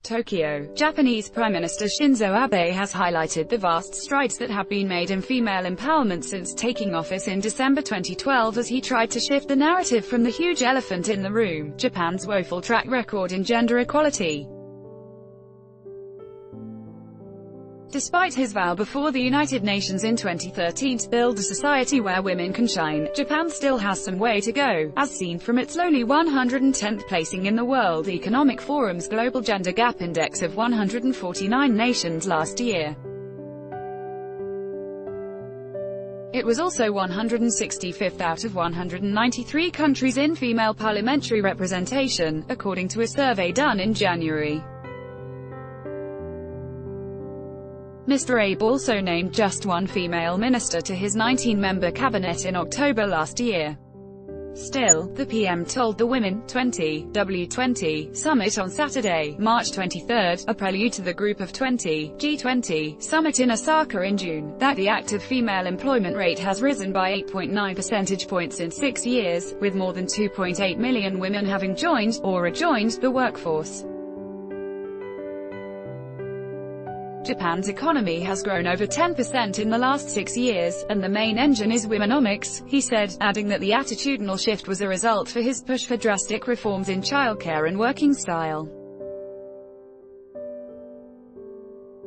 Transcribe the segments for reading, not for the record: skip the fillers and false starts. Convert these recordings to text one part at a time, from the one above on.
Tokyo. Japanese Prime Minister Shinzo Abe has highlighted the vast strides that have been made in female empowerment since taking office in December 2012 as he tried to shift the narrative from the huge elephant in the room, Japan's woeful track record in gender equality. Despite his vow before the United Nations in 2013 to build a society where women can shine, Japan still has some way to go, as seen from its lowly 110th placing in the World Economic Forum's Global Gender Gap Index of 149 nations last year. It was also 165th out of 193 countries in female parliamentary representation, according to a survey done in January. Mr. Abe also named just one female minister to his 19-member cabinet in October last year. Still, the PM told the Women 20 W20 summit on Saturday, March 23, a prelude to the Group of 20 G20 summit in Osaka in June, that the active female employment rate has risen by 8.9 percentage points in 6 years, with more than 2.8 million women having joined, or rejoined, the workforce. Japan's economy has grown over 10% in the last 6 years, and the main engine is womenomics, he said, adding that the attitudinal shift was a result for his push for drastic reforms in childcare and working style.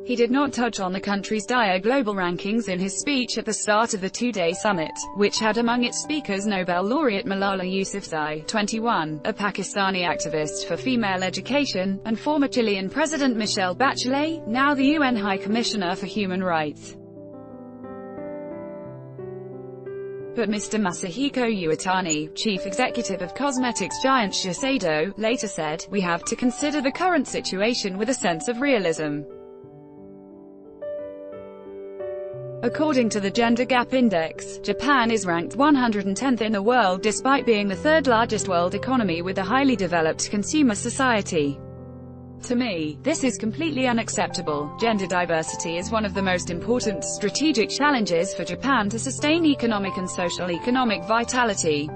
He did not touch on the country's dire global rankings in his speech at the start of the two-day summit, which had among its speakers Nobel laureate Malala Yousafzai, 21, a Pakistani activist for female education, and former Chilean President Michelle Bachelet, now the UN High Commissioner for Human Rights. But Mr. Masahiko Iwatani, chief executive of cosmetics giant Shiseido, later said, "We have to consider the current situation with a sense of realism." According to the Gender Gap Index, Japan is ranked 110th in the world despite being the third largest world economy with a highly developed consumer society. To me, this is completely unacceptable. Gender diversity is one of the most important strategic challenges for Japan to sustain economic and social-economic vitality.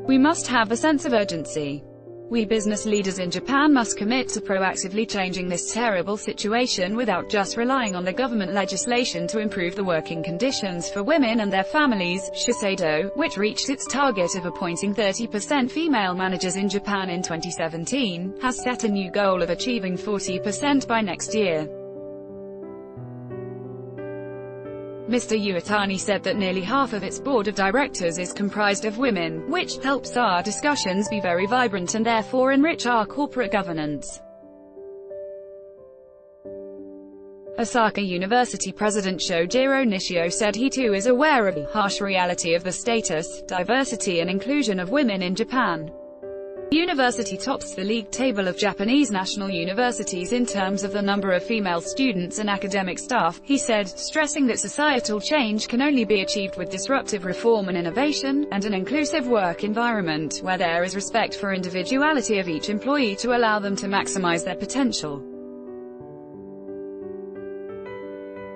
We must have a sense of urgency. We business leaders in Japan must commit to proactively changing this terrible situation without just relying on the government legislation to improve the working conditions for women and their families. Shiseido, which reached its target of appointing 30% female managers in Japan in 2017, has set a new goal of achieving 40% by next year. Mr. Iwatani said that nearly half of its board of directors is comprised of women, which helps our discussions be very vibrant and therefore enrich our corporate governance. Osaka University President Shojiro Nishio said he too is aware of the harsh reality of the status, diversity and inclusion of women in Japan. The university tops the league table of Japanese national universities in terms of the number of female students and academic staff, he said, stressing that societal change can only be achieved with disruptive reform and innovation, and an inclusive work environment, where there is respect for individuality of each employee to allow them to maximize their potential.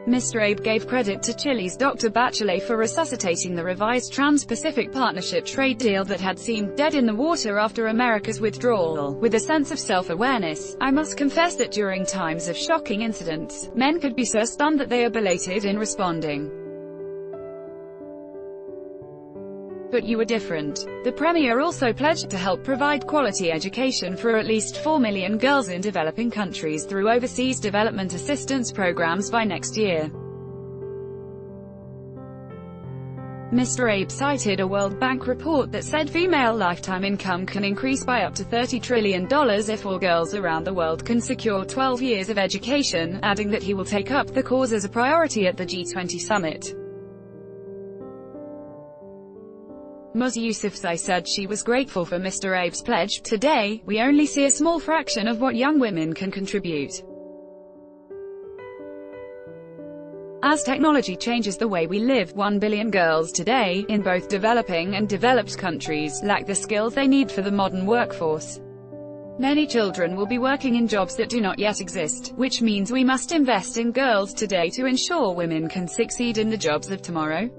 Mr. Abe gave credit to Chile's Dr. Bachelet for resuscitating the revised Trans-Pacific Partnership trade deal that had seemed dead in the water after America's withdrawal. With a sense of self-awareness, I must confess that during times of shocking incidents, men could be so stunned that they are belated in responding. But you were different. The Premier also pledged to help provide quality education for at least 4 million girls in developing countries through overseas development assistance programs by next year. Mr. Abe cited a World Bank report that said female lifetime income can increase by up to $30 trillion if all girls around the world can secure 12 years of education, adding that he will take up the cause as a priority at the G20 summit. Ms. Yousafzai said she was grateful for Mr. Abe's pledge. Today, we only see a small fraction of what young women can contribute. As technology changes the way we live, 1 billion girls today, in both developing and developed countries, lack the skills they need for the modern workforce. Many children will be working in jobs that do not yet exist, which means we must invest in girls today to ensure women can succeed in the jobs of tomorrow.